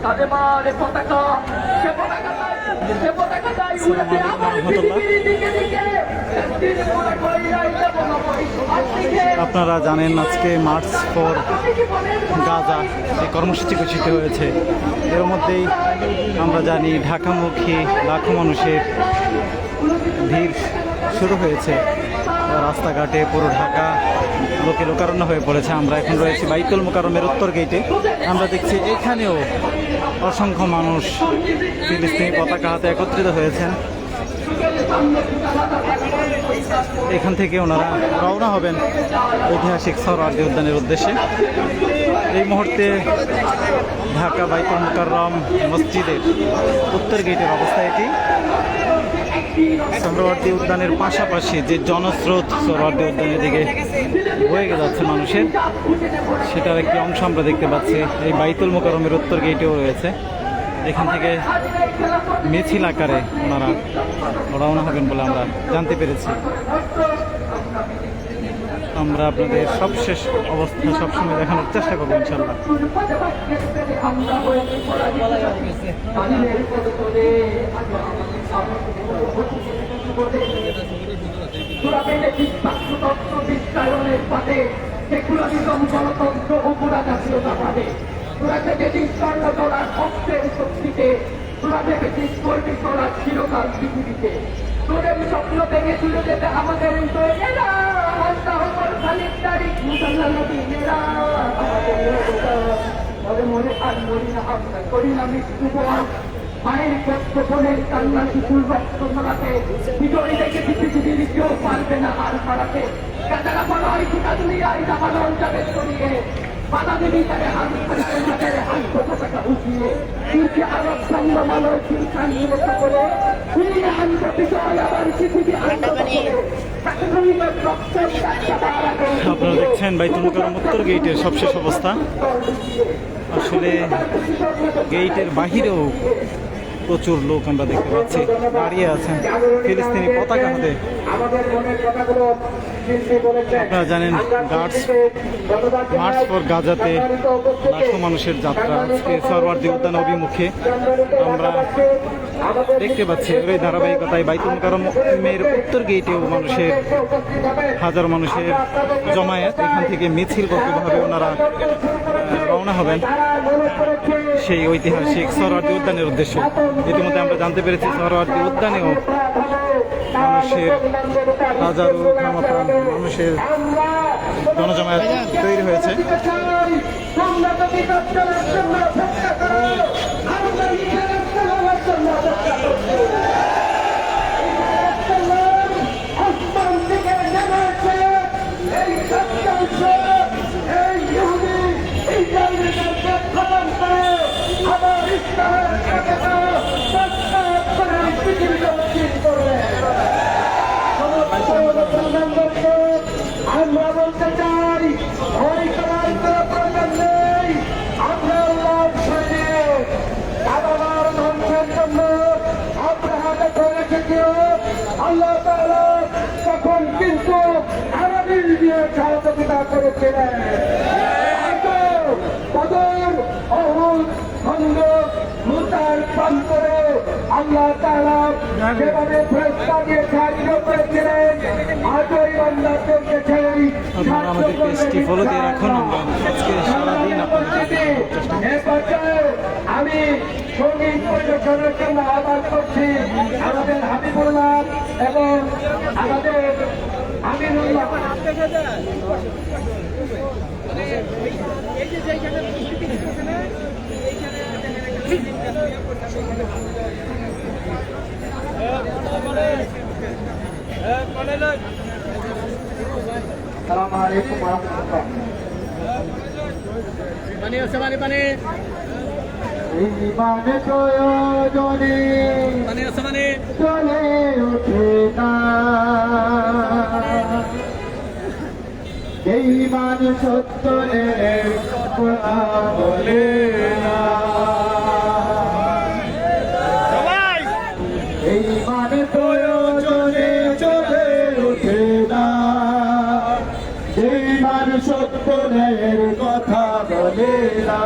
তাদের মারে পতাকা সে পতাকাটাই উড়েছে আমার পৃথিবীর দিকে দিকে একদিন মনে করি আইতাম আপনারা জানেন আজকে মার্চ ফর গাজা যে কর্মসূচি ঘোষিত হয়েছে এর মধ্যেই আমরা জানি ঢাকামুখী লাখো মানুষের ভিড় শুরু হয়েছে রাস্তাঘাটে পুরো ঢাকা লোকে লোকারণ্য হয়ে পড়েছে। আমরা এখন রয়েছি বাইতুল মোকাররমের উত্তর গেটে। আমরা দেখছি এখানেও অসংখ্য মানুষ ফিলিস্তিনি পতাকা হাতে একত্রিত হয়েছেন। এখান থেকে ওনারা রওনা হবেন ঐতিহাসিক সোহরাওয়ার্দী উদ্যানের উদ্দেশ্যে। এই মুহূর্তে ঢাকা বাইতুল মোকাররম মসজিদের উত্তর গেটের অবস্থা এটি। সোহরাওয়ার্দী উদ্যানের পাশাপাশি যে জনস্রোত সোহরাওয়ার্দী উদ্যানের দিকে বয়ে যাচ্ছে মানুষের, সেটার একটি অংশ আমরা দেখতে পাচ্ছি এই বাইতুল মোকাররমের উত্তর গেটেও রয়েছে। এখান থেকে মিছিল আকারে ওনারা রওনা হবেন বলে আমরা জানতে পেরেছি। আমরা আপনাদের সবশেষ অবস্থা সবসময় দেখানোর চেষ্টা করবো ইনশাল্লাহ। গণতন্ত্র ও জাতীয়তা পাবে তোরা দেখেছিস স্বর্ণতলার ভক্তের শক্তিতে, তোরা দেখেছিস কর্মী করার চিরকাল পৃথিবীতে। তোদের স্বপ্ন ভেঙে তুলে যেতে আমাদের মনে আর মরি না আমরা করি না মৃত্যু বয়স মায়ের কষ্ট বোনের কান্না শিশুর রক্ত ধরাতে বিজয়ী দেখেছি পৃথিবীর কেউ পারবে না আর হারাতে। কাতারা বলা হয় ঠিকা তুমি আর জামানোর যাবে ছড়িয়ে বাধা দেবী তারে হাত হাতে হাত পতাকা উঠিয়ে তিনটি আরব সংগ্রামালয় চিন্তান নিরত করে ফিরিয়ে আনবে বিজয় আবার পৃথিবী আপনারা দেখছেন বাইতুল মোকাররম উত্তর গেটের সবশেষ অবস্থা। আসলে গেটের বাহিরেও প্রচুর লোক আমরা দেখতে পাচ্ছি দাঁড়িয়ে আছেন ফিলিস্তিনি পতাকা হাতে। আপনারা জানেন মার্চ ফর গাজাতে লাখো মানুষের যাত্রা আজকে সোহরাওয়ার্দী উদ্যান অভিমুখে আমরা দেখতে পাচ্ছি। ওই ধারাবাহিকতায় বাইতুল মোকাররমের উত্তর গেটেও মানুষের হাজার মানুষের জমায়েত। এখান থেকে মিছিলবদ্ধভাবে ওনারা রওনা হবেন সেই ঐতিহাসিক সোহরাওয়ার্দী উদ্যানের উদ্দেশ্যে। ইতিমধ্যে আমরা জানতে পেরেছি সোহরাওয়ার্দী উদ্যানেও মানুষের হাজারো ক্ষমতান মানুষের জনজমায়েত তৈরি হয়েছে। আমরা বলতে চাই ভয় করার কোনো প্রয়োজন নেই। আমরা আল্লাহর সামনে আবার ধ্বংসের জন্য আমরা হাতে করে রেখেছিল আল্লাহ তাআলা তখন কিন্তু আরবিল দিয়ে সহযোগিতা করেছিলেন। বদর, উহুদ, খন্দক, মুতার প্রান্তরে আল্লাহ তাআলা যেভাবে ফেরেশতা দিয়ে সাহায্য করেছিলেন আজও ইমানদার চলতেছেন। আপনারা আমাদের পেজটি ফলো দিয়ে রাখুন। আমরা আজকে সারাদিন আমি সঙ্গীত পরিবেশনের জন্য আহ্বান করছি আমাদের হাবিবুল্লাহ এবং আমাদের আমিনুল্লাহ। আসসালামু আলাইকুম ওয়া রাহমাতুল্লাহ। পানি আছে পানি ইমান প্রয়োজনে পানি আছে চলে ওঠে না এই মান সত্যের কথা বলে না এই মান প্রয়োজনে চলে ওঠে না এই মান সত্যের কথা বলে না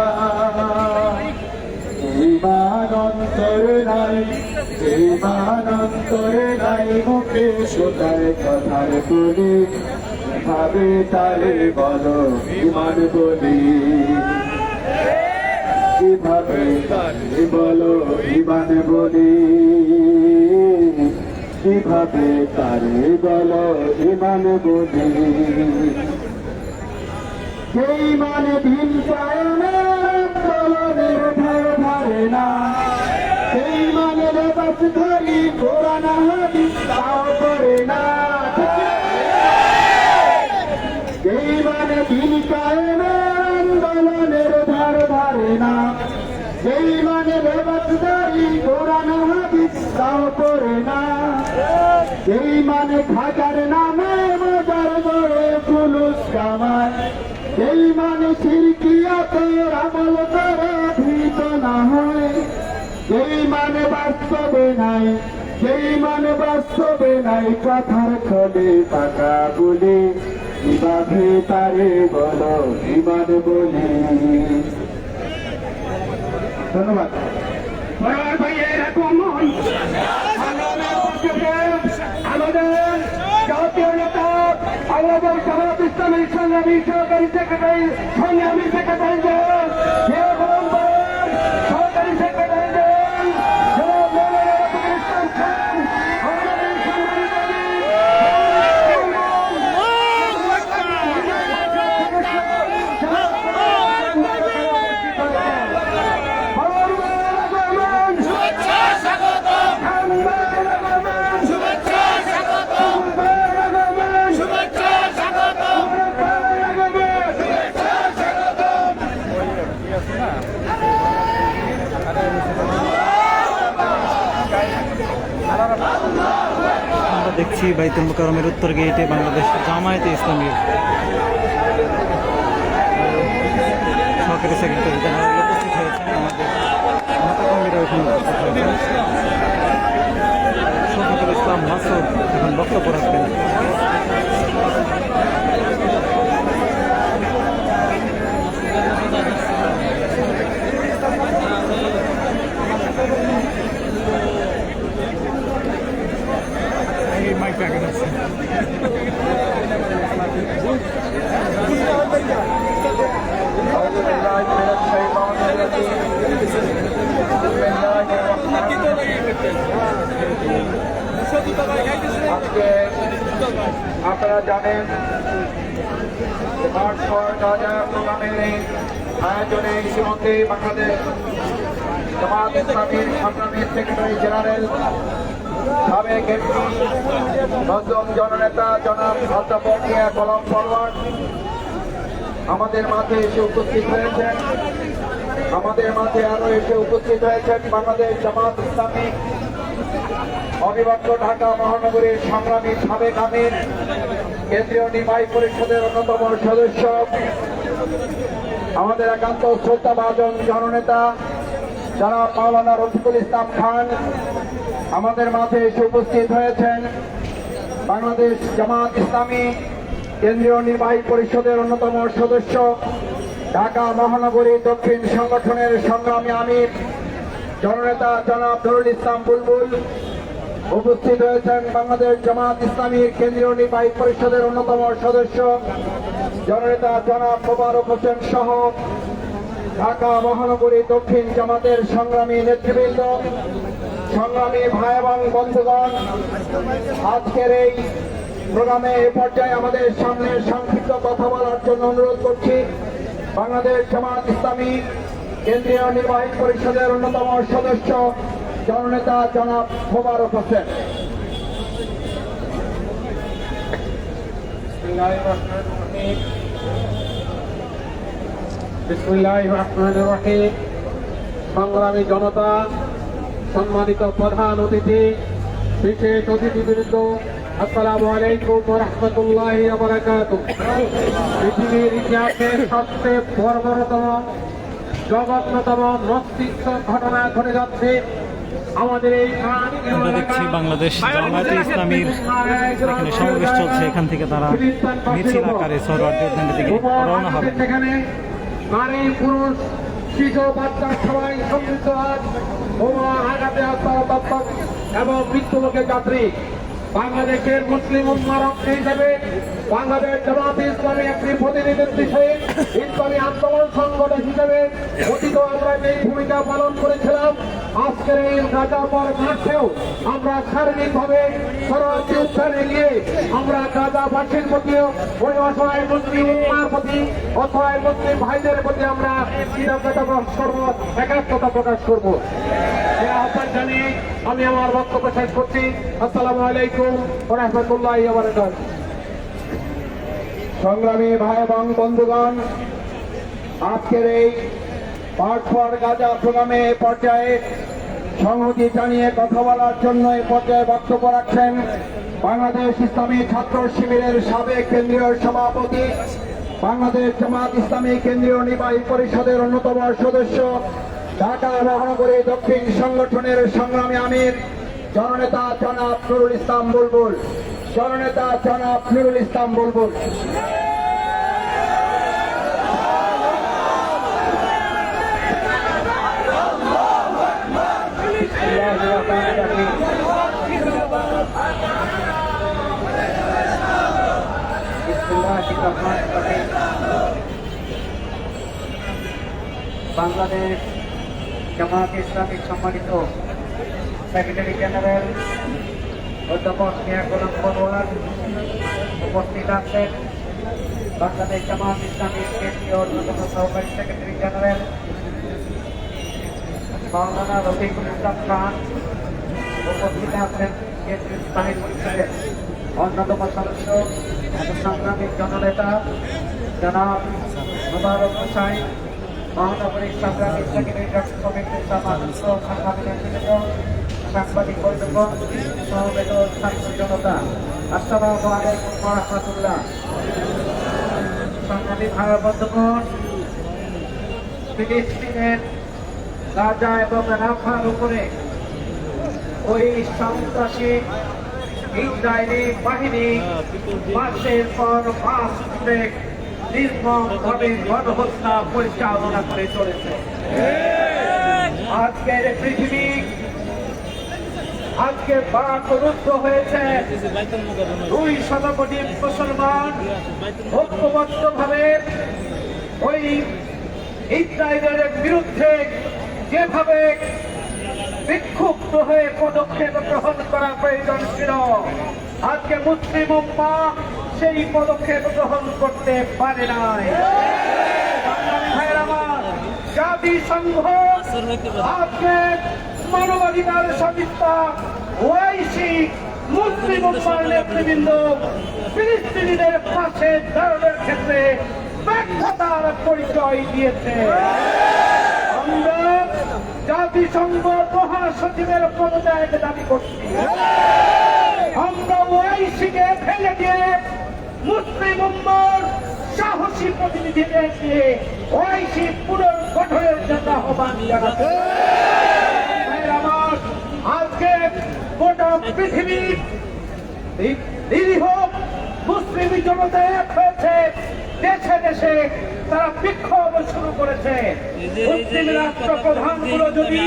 ইমান অন্তরে নাই, ইমান অন্তরে নাই, মুখে শোনায় কথার বলি, ভাবে তারে বলো ইমান বলি, কিভাবে তারে বলো ইমান বলি, কিভাবে তারে বলো ইমান বলি। যেই মানে দিন কায়নের ধারে না, সেই মানে লেবাস ধরি কোরআন হাদিস তাও করে না। যেই মানে দিন কায়নের আন্দোলনের ধারে না, সেই মানে লেবাস ধরি কোরআন হাদিস তাও করে না। যেই মানে খাজার নামে মজার গড়ে ফুলুস কামায়, সেই মানে শিরকিয়াতের আমল করে ধৃত না হয়। যেই মানে বাস্তবে নাই, যেই মানে বাস্তবে নাই, কথার খোলে পাকা বলে, কিভাবে তারে বলো ইমান বলি। ধন্যবাদ। আমাদের জাতীয় নেতা, আমাদের জামাত ইসলামী সংগ্রামী সহকারী সেক্রেটারি, সংগ্রামী সেক্রেটারি সহকারী সেক্রেটারি ইসলাম খান, আমাদের আমরা দেখছি বাইতুল মোকাররমের উত্তর গেটে বাংলাদেশ জামায়াতে ইসলামীর সহকারী সেক্রেটারি জেনারেল উপস্থিত হয়েছেন। আমাদের নেতাকর্মীরা এখানে উপস্থিত হয়েছেন। শফিকুল ইসলাম মাসুদ এখন বক্তব্য রাখবেন। আজকে আপনারা জানেন মার্চ 6 প্রোগ্রামের এই আয়োজনে ইতিমধ্যে বাংলাদেশ জামাত ইসলামীর সংগ্রামী সেক্রেটারি জেনারেল, সাবেক এমপি, নজম জননেতা জনাব অধ্যাপক মিয়া গোলাম পরওয়ার আমাদের মাঝে এসে উপস্থিত হয়েছেন। আমাদের মাঝে আরো এসে উপস্থিত হয়েছেন বাংলাদেশ জামাত ইসলামী অবিভক্ত ঢাকা মহানগরীর সংগ্রামী সাবেক আমির, কেন্দ্রীয় নির্বাহী পরিষদের অন্যতম সদস্য, আমাদের একান্ত শ্রদ্ধাভাজন জননেতা জনাব মাওলানা রফিকুল ইসলাম খান। আমাদের মাঝে এসে উপস্থিত হয়েছেন বাংলাদেশ জামাত ইসলামী কেন্দ্রীয় নির্বাহী পরিষদের অন্যতম সদস্য, ঢাকা মহানগরী দক্ষিণ সংগঠনের সংগ্রামী আমির জননেতা জনাব নুরুল ইসলাম বুলবুল। উপস্থিত হয়েছেন বাংলাদেশ জামাত ইসলামীর কেন্দ্রীয় নির্বাহী পরিষদের অন্যতম সদস্য জননেতা জনাব মোবারক হোসেন সহ ঢাকা মহানগরী দক্ষিণ জামাতের সংগ্রামী নেতৃবৃন্দ, সংগ্রামী ভাই এবং বন্ধুগণ। আজকের এই প্রোগ্রামে এ পর্যায়ে আমাদের সামনে সংক্ষিপ্ত কথা বলার জন্য অনুরোধ করছি বাংলাদেশ জামাত ইসলামী কেন্দ্রীয় নির্বাহী পরিষদের অন্যতম সদস্য জননেতা জনাব মোবারক হোসেন। বিসমিল্লাহির রহমানির রহিম। সংগ্রামী জনতা, সম্মানিত প্রধান অতিথি, বিশেষ অতিথিবৃন্দ, আসসালামু আলাইকুম ওয়া রাহমাতুল্লাহি ওয়া বারাকাতুহু। পৃথিবীর ইতিহাসের সবচেয়ে বর্বরতম, জঘন্যতম, মস্তিষ্ক ঘটনা ঘটে যাচ্ছে আমাদের এই। আমরা দেখছি বাংলাদেশ জামায়াতে ইসলামীর এখানে সমাবেশ চলছে। এখান থেকে তারা মিছিল আকারে সরওয়ার্দী উদ্যানের দিকে রওনা হবে। সেখানে নারী পুরুষ শিশু বাচ্চা সবাই সম্মিলিত আজ বোমা আঘাতে আত্মহত্যা এবং মৃত্যুমুখে যাত্রী। বাংলাদেশের মুসলিম উম্মার অংশ হিসেবে বাংলাদেশ জামাতে ইসলামী একটি প্রতিনিধিত্ব হিসেবে ইসলামী আন্দোলন সংগঠন হিসেবে অতীত আমরা যে ভূমিকা পালন করেছিলাম, আজকের এই গাজাপর মাঠেও আমরা শারীরিকভাবে সরাসরি উত্থানে গিয়ে আমরা গাজাবাসীর প্রতি ওই অসহায় মুসলিম উম্মার প্রতি অসহায় মুসলিম ভাইদের প্রতি আমরা কৃতজ্ঞতা প্রকাশ করবো, একাত্মতা প্রকাশ করবো। এই আহ্বান জানিয়ে আমি আমার বক্তব্য শেষ করছি। আসসালামু আলাইকুম ওয়া রাহমাতুল্লাহি ওয়া বারাকাতুহু। সংগ্রামী ভাই এবং বন্ধুগণ, আজকের এই মার্চ ফর গাজা প্রোগ্রামে পর্যায়ে সংহতি জানিয়ে কথা বলার জন্য এই পর্যায়ে বক্তব্য রাখছেন বাংলাদেশ ইসলামী ছাত্র শিবিরের সাবেক কেন্দ্রীয় সভাপতি, বাংলাদেশ জামাত ইসলামী কেন্দ্রীয় নির্বাহী পরিষদের অন্যতম সদস্য, ঢাকা মহানগরী দক্ষিণ সংগঠনের সংগ্রামী আমির জননেতা জনাব নুরুল ইসলাম বুলবুল। জননেতা জনাব নুরুল ইসলাম বুলবুল। বাংলাদেশ জামাত ইসলামিক সম্মানিত সেক্রেটারি জেনারেল অধ্যাপক মিয়া গোলাম পরোয়ার উপস্থিত আছেন, বাংলাদেশ জামাত ইসলামিক কেন্দ্রীয় অন্যতম সহকারী সেক্রেটারি জেনারেল মাওলানা রফিকুল ইসলাম খান উপস্থিত আছেন, কেন্দ্রীয় স্থায়ী পরিষদের অন্যতম সদস্য সংগ্রামী জননেতা জনাব মোবারক হোসাইন, মহানগরীর সংগ্রামী সেক্রেটারি কমিটির সংগ্রামী নেতৃবৃন্দ, সাংবাদিক বন্ধুগণ, সমবেত ছাত্র জনতা, আসসালামু আলাইকুম ওয়া রাহমাতুল্লাহ। সংগ্রামী ভাই বন্ধুগণ, ফিলিস্তিনের গাজা এবং রাফার উপরে ওই সন্ত্রাসী ইসরায়েলি বাহিনী মাসের পর মাস ধরে নির্মমভাবে গণহত্যা পরিচালনা করে চলেছে। আজকের পৃথিবী আজকে বাকরুদ্ধ হয়েছে। 200 কোটি মুসলমান ঐক্যবদ্ধভাবে ওই ইসরায়েলের বিরুদ্ধে যেভাবে বিক্ষুব্ধ হয়ে পদক্ষেপ গ্রহণ করা প্রয়োজন ছিল, আজকে মুসলিম উম্মাহ সেই পদক্ষেপ গ্রহণ করতে পারে নাই। জাতিসংঘ আজকে মানবাধিকার সংস্থা ওআইসি মুসলিম উম্মার নেতৃবৃন্দ ফিলিস্তিনিদের পাশে দাঁড়ানোর ক্ষেত্রে ব্যর্থতার পরিচয় দিয়েছে। আমরা জাতিসংঘ মহাসচিবের পদত্যাগ দাবি করছি। আমরা ওআইসিকে ফেলে দিয়ে মুসলিম উম্মার সাহসী প্রতিনিধিদের দিয়ে ওআইসি পুনর্গঠনের জন্য আহ্বান জানাচ্ছি। আজকে গোটা পৃথিবী নিরীহ মুসলিম জনতা এক হয়েছে, দেশে দেশে তারা বিক্ষোভ শুরু করেছে। মুসলিম রাষ্ট্রপ্রধানগুলো যদি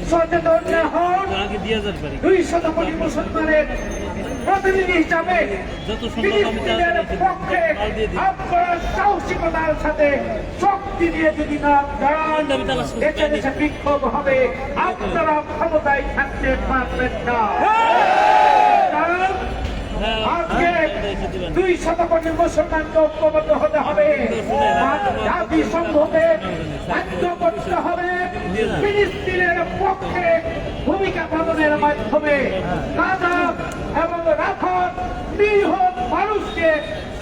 সচেতন না হন, 200 কোটি মুসলমানের প্রতিনিধি হিসাবে ফিলিস্তিনের পক্ষে আপনারা সাহসিকতার সাথে শক্তি দিয়ে যদি না দাঁড়ান, দেশে দেশে বিক্ষোভ হবে, আপনারা ক্ষমতায় থাকতে পারবেন না। কারণ আজকে 200 কোটি মুসলমানকে ঐক্যবদ্ধ হতে হবে, জাতিসংঘকে বাধ্য করতে হবে ফিলিস্তিনের পক্ষে ভূমিকা পালনের মাধ্যমে গাজা এবং রাফার নিরীহ মানুষকে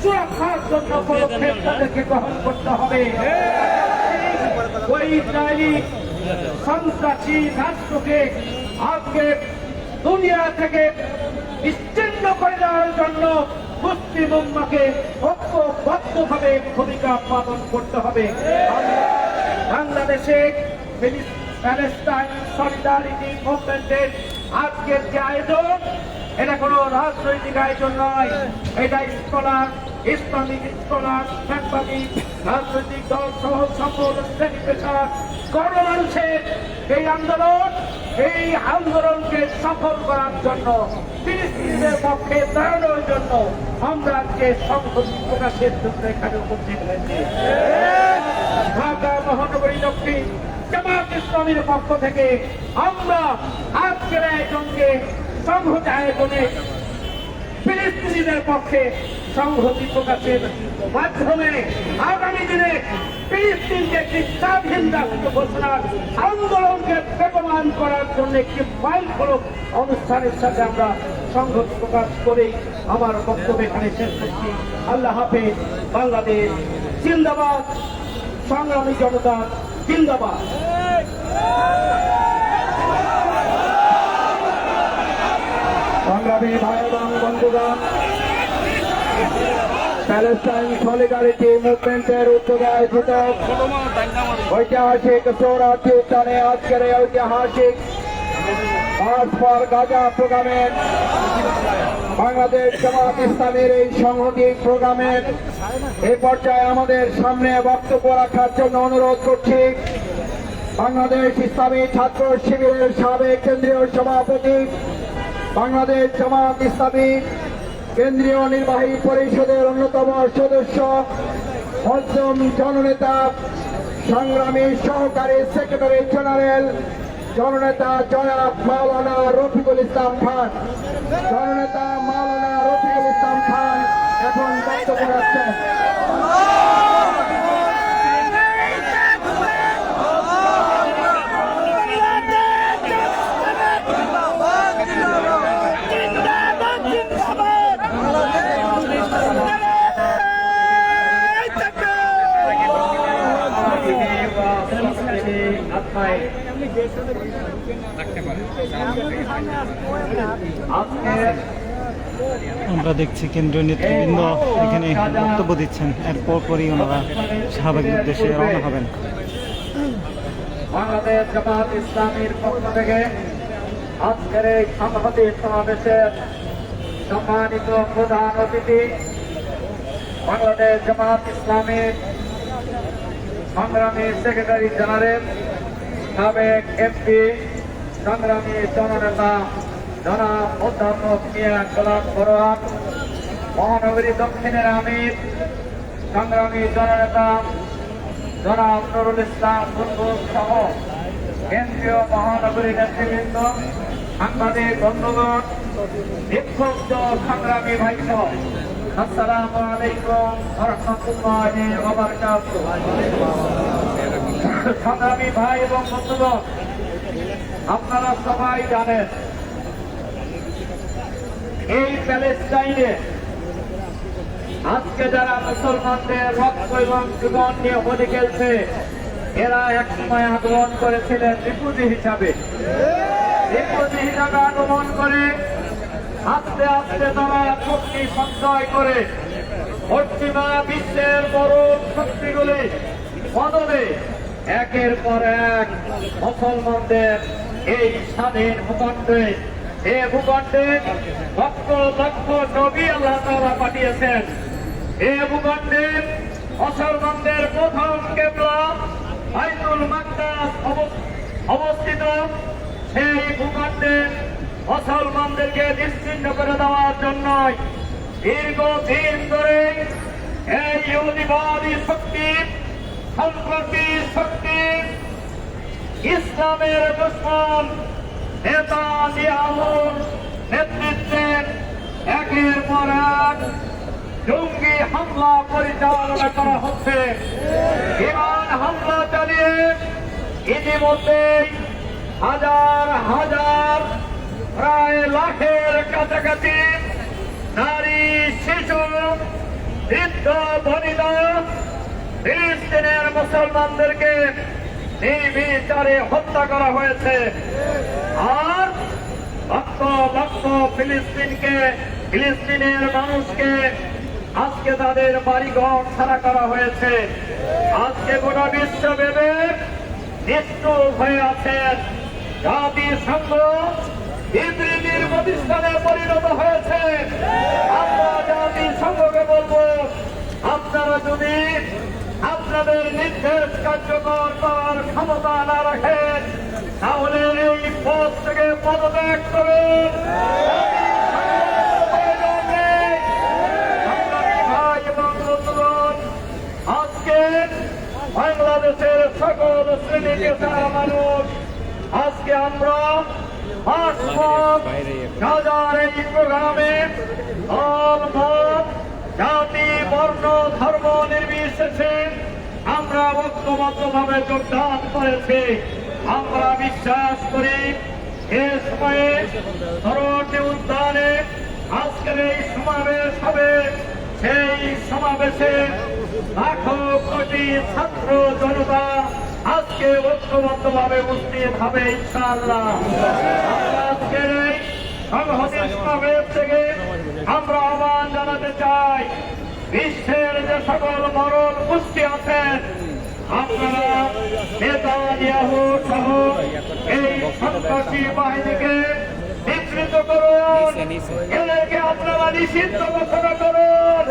সুরক্ষার জন্য পদক্ষেপ তাদেরকে গ্রহণ করতে হবে। ওই ইসরায়েলি সন্ত্রাসী রাষ্ট্রকে আজকে দুনিয়া থেকে বিচ্ছিন্ন করে দেওয়ার জন্য মুসলিম উম্মাহকে ঐক্যবদ্ধভাবে ভূমিকা পালন করতে হবে। বাংলাদেশে প্যালেস্টাইন সলিডারিটি মুভমেন্টের আজকের যে আয়োজন, এটা কোনো রাজনৈতিক আয়োজন নয়। এটা স্কলার, ইসলামিক স্কলার, সাংবাদিক, রাজনৈতিক দল সহ সকল শ্রেণী পেশা গণমানুষের এই আন্দোলনকে সফল করার জন্য, ফিলিস্তিনিদের পক্ষে দাঁড়ানোর জন্য আমরা আজকে সংহতি প্রকাশের জন্য এখানে উপস্থিত হয়েছি। ঢাকা মহানগরী দক্ষিণ জামাত ইসলামীর পক্ষ থেকে আমরা আজকের আয়োজনকে সংহতি আয়োজনে ফিলিস্তিনিদের পক্ষে সংহতি প্রকাশের মাধ্যমে আগামী দিনে ফিলিস্তিনকে একটি স্বাধীন রাষ্ট্র ঘোষণার আন্দোলনকে বেগবান করার জন্য একটি ফাইল ফলক অনুষ্ঠানের সাথে আমরা সংহতি প্রকাশ করে আমার বক্তব্য এখানে শেষ করছি। আল্লাহ হাফেজ। বাংলাদেশ জিন্দাবাদ। সংগ্রামী জনতা জিন্দাবাদ। সংগ্রামী ভাই এবং বন্ধুগণ, প্যালেস্টাইন সলিডারিটি মুভমেন্টের উদ্যোগে আয়োজিত ঐতিহাসিক সোহরাওয়ার্দী উদ্যানে আজকের এই ঐতিহাসিক মার্চ ফর গাজা প্রোগ্রামের বাংলাদেশ জামাত ইসলামীর এই সংহতি প্রোগ্রামের এই পর্যায়ে আমাদের সামনে বক্তব্য রাখার জন্য অনুরোধ করছি বাংলাদেশ ইসলামী ছাত্র শিবিরের সাবেক কেন্দ্রীয় সভাপতি, বাংলাদেশ জামাত ইসলামী কেন্দ্রীয় নির্বাহী পরিষদের অন্যতম সদস্য, পঞ্চম জননেতা, সংগ্রামী সহকারী সেক্রেটারি জেনারেল জননেতা জনাব মাওলানা রফিকুল ইসলাম খান। জননেতা মাওলানা রফিকুল ইসলাম খান এখন বক্তব্য রাখছেন। আমরা দেখছি কেন্দ্রীয় নেতৃবৃন্দ এখানে বক্তব্য দিচ্ছেন, এরপর পরই ওনারা শাহবাগের উদ্দেশ্যে রওনা হবেন। বাংলাদেশ জামাত ইসলামীর পক্ষ থেকে আজকের এই সংহতি সমাবেশের সম্মানিত প্রধান অতিথি, বাংলাদেশ জামাত ইসলামীর সংগ্রামী সেক্রেটারি জেনারেল, সাবেক এমপি, সংগ্রামী জননেতা জনাব অধ্যাপক মিয়া গোলাম বড়ুয়া, মহানগরী দক্ষিণের আমির, সংগ্রামী জননেতা জনাব নুরুল ইসলাম বুলবুল সহ কেন্দ্রীয় মহানগরী নেতৃবৃন্দ, সাংবাদিক বন্ধুগণ, বিক্ষুব্ধ সংগ্রামী ভাই সহ আসসালামু আলাইকুম ওয়া রাহমাতুল্লাহি ওয়া বারাকাতুহু। সংগ্রামী ভাই এবং বন্ধুগণ, আপনারা সবাই জানেন এই প্যালেস্টাইনে আজকে যারা মুসলমানদের রক্ত এবং জীবন নিয়ে হোলি খেলছে, এরা একসময় আগমন করেছিলেন রিফিউজি হিসাবে আগমন করে আস্তে আস্তে তারা শক্তি সঞ্চয় করে পশ্চিমা বিশ্বের বড় শক্তিগুলি বদলে একের পর এক মুসলমানদের এই স্বাধীন ভূখণ্ডে লক্ষ লক্ষ নবী আল্লাহ তাআলা পাঠিয়েছেন। এই ভূখণ্ডে মুসলমানদের প্রথম কিবলা বাইতুল মাকদাস অবস্থিত। সেই ভূখণ্ডে মুসলমানদেরকে নিশ্চিহ্ন করে দেওয়ার জন্য দীর্ঘদিন ধরে এই ইহুদিবাদী শক্তি, সন্ত্রাসী শক্তি, ইসলামের দুশমন নেতানিয়াহুর নেতৃত্বে একের পর এক জঙ্গি হামলা পরিচালনা করা হচ্ছে। বিমান হামলা চালিয়ে ইতিমধ্যেই হাজার হাজার প্রায় লাখের কাছাকাছি নারী, শিশু, বৃদ্ধ, বনিতা ফিলিস্তিনের মুসলমানদেরকে নির্বিচারে হত্যা করা হয়েছে। আর লক্ষ লক্ষ ফিলিস্তিনের মানুষকে আজকে তাদের বাড়িঘর ছাড়া করা হয়েছে। আজকে গোটা বিশ্বব্যাপী নিশ্চুপ হয়ে আছেন। জাতিসংঘ বিবৃতির প্রতিষ্ঠানে পরিণত হয়েছে। আমরা জাতিসংঘকে বলবো, আপনারা যদি আপনাদের নির্দেশ কার্যকর করার ক্ষমতা না রাখেন তাহলে এই পদ থেকে পদত্যাগ করুন। প্রয়োজন নেই। সংগ্রামী ভাই এবং বন্ধুগণ, আজকে বাংলাদেশের সকল শ্রেণী পেশার মানুষ আজকে আমরা রাজার এই প্রোগ্রামে দল মত জাতি বর্ণ ধর্ম নির্বিশেষে আমরা ঐক্যবদ্ধভাবে যোগদান করেছি। আমরা বিশ্বাস করি এ সময়ে সরোবরী উদ্যানে আজকের এই সমাবেশ হবে। সেই সমাবেশে লাখো কোটি ছাত্র জনতা আজকে ঐক্যবদ্ধভাবে উপস্থিত হবে ইনশাআল্লাহ। আমরা আজকের এই সংহতি সমাবেশ থেকে আমরা আহ্বান জানাতে চাই, বিশ্বের যে সকল মরল গোষ্ঠী আছেন আপনারা নেতানিয়াহু সহ এই সন্ত্রাসী বাহিনীকে নিবৃত্ত করুন, এদেরকে আপনারা নিষিদ্ধ ঘোষণা করুন,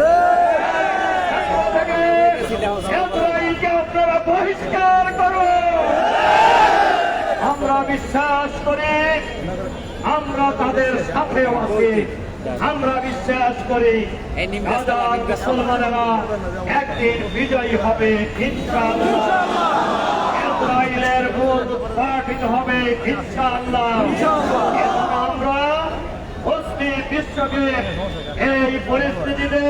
ইসরায়েলকে আপনারা বহিষ্কার করুন। আমরা বিশ্বাস করি আমরা তাদের সাথেও আছি। আমরা বিশ্বাস করি গাজার মুসলমানেরা একদিন বিজয়ী হবে ইনশাআল্লাহ। ইসরায়েলের মূল উৎপাটিত হবে ইনশাআল্লাহ। এবং আমরা মুসলিম বিশ্বকে এই পরিস্থিতিতে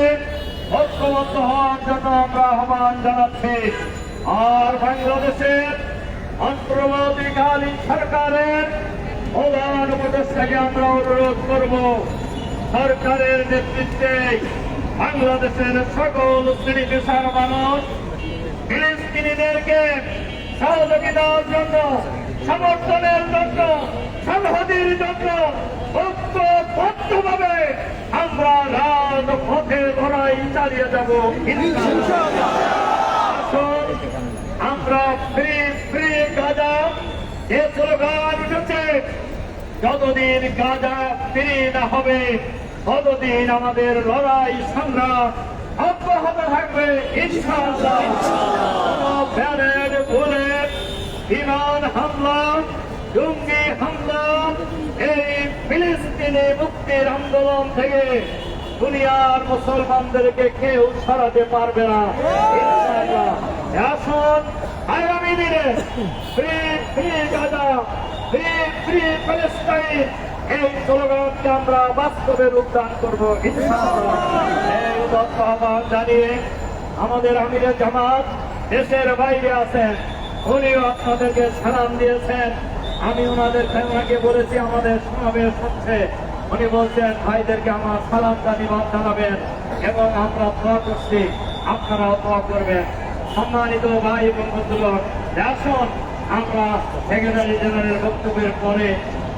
ঐক্যবদ্ধ হওয়ার জন্য আমরা আহ্বান জানাচ্ছি। আর বাংলাদেশের অন্তর্বর্তীকালীন সরকারের প্রধান উপদেষ্টাকে আমরা অনুরোধ করব, সরকারের নেতৃত্বে বাংলাদেশের সকল শ্রেণী পেশার মানুষ ফিলিস্তিনিদেরকে সহযোগিতার জন্য, সমর্থনের জন্য, সংহতির জন্য ঐক্যবদ্ধভাবে আমরা রাজপথে লড়াই চালিয়ে যাব ইনশাআল্লাহ। আসুন আমরা ফ্রি ফ্রি গাজা যে স্লোগান উঠেছে, যতদিন গাজা ফ্রি না হবে ততদিন আমাদের লড়াই সংগ্রাম অব্যাহত থাকবে ইনশাআল্লাহ। ব্যারেড বুলেট, বিমান হামলা, জঙ্গি হামলা এই ফিলিস্তিনি মুক্তির আন্দোলন থেকে দুনিয়ার মুসলমানদেরকে কেউ সরাতে পারবে না ইনশাআল্লাহ। আসুন আগামী দিনে free free Gaza, free free Palestine এই স্লোগানকে আমরা বাস্তবে রূপদান করবো ইনশাআল্লাহ। এই উদাত্ত আহ্বান জানিয়ে আমাদের আমিরে জামাত দেশের বাইরে আছেন, উনিও আপনাদেরকে সালাম দিয়েছেন। আমি ওনাকে বলেছি আমাদের সমাবেশ হচ্ছে, উনি বলছেন ভাইদেরকে আমার সালাম জানাবেন এবং আমরা দোয়া করছি, আপনারাও দোয়া করবেন। সম্মানিত ভাই এবং বন্ধুগণ, আসুন আমরা সেক্রেটারি জেনারেল বক্তব্যের পরে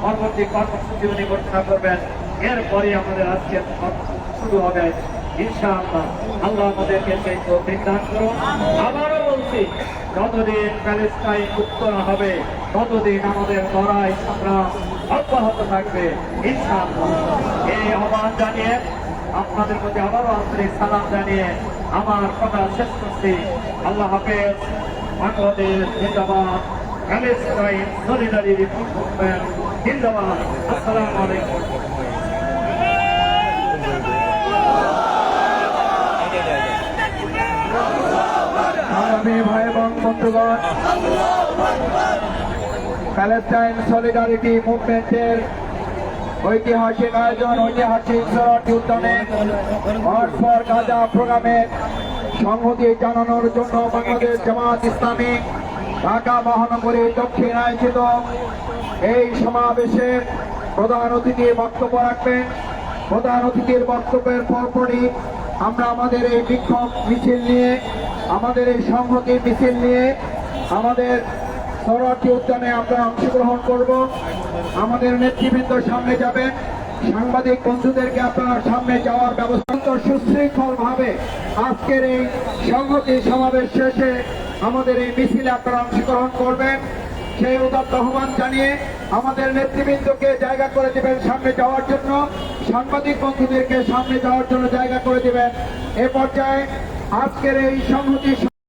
পরবর্তী কর্মসূচি উনি ঘোষণা করবেন। এরপরে আমাদের আজকের শুরু হবে ইনশাআল্লাহ। আল্লাহ আমাদেরকে সেই তৌফিক দান করুন। আবারও বলছি, যতদিন প্যালেস্টাইন মুক্ত না হবে ততদিন আমাদের লড়াই সংগ্রাম অব্যাহত থাকবে ইনশাআল্লাহ। এই আহ্বান জানিয়ে আপনাদের প্রতি আবারও আন্তরিক সালাম জানিয়ে আমার কথা শেষ করছি। আল্লাহ হাফেজ। বাংলাদেশ জিন্দাবাদ, প্যালেস্টাইন সলিডারিটি মুভমেন্ট জিন্দাবাদ। আসসালামু আলাইকুম। আগামী ভাই এবং বন্ধুগণ, প্যালেস্টাইন সলিডারিটি মুভমেন্টের ঐতিহাসিক আয়োজন, ঐতিহাসিক সরোবরী উদ্যানে মার্চ ফর গাজা প্রোগ্রামের সংহতি জানানোর জন্য বাংলাদেশ জামাত ইসলামী ঢাকা মহানগরী দক্ষিণ আয়োজিত এই সমাবেশে প্রধান অতিথি বক্তব্য রাখবেন। প্রধান অতিথির বক্তব্যের পরপরই আমরা আমাদের এই বিক্ষোভ মিছিল নিয়ে, আমাদের এই সংহতি মিছিল নিয়ে আমাদের সরোবরী উদ্যানে আমরা অংশগ্রহণ করব। আমাদের নেতৃবৃন্দ সামনে যাবেন, সাংবাদিক বন্ধুদেরকে আপনারা সামনে যাওয়ার ব্যবস্থা। সুশৃঙ্খল ভাবে আজকের এই সংহতি সমাবেশ শেষে আমাদের এই মিছিলে আপনারা অংশগ্রহণ করবেন, সেই উদাত্ত আহ্বান জানিয়ে আমাদের নেতৃবৃন্দকে জায়গা করে দিবেন সামনে যাওয়ার জন্য, সাংবাদিক বন্ধুদেরকে সামনে যাওয়ার জন্য জায়গা করে দিবেন। এ পর্যায়ে আজকের এই সংহতি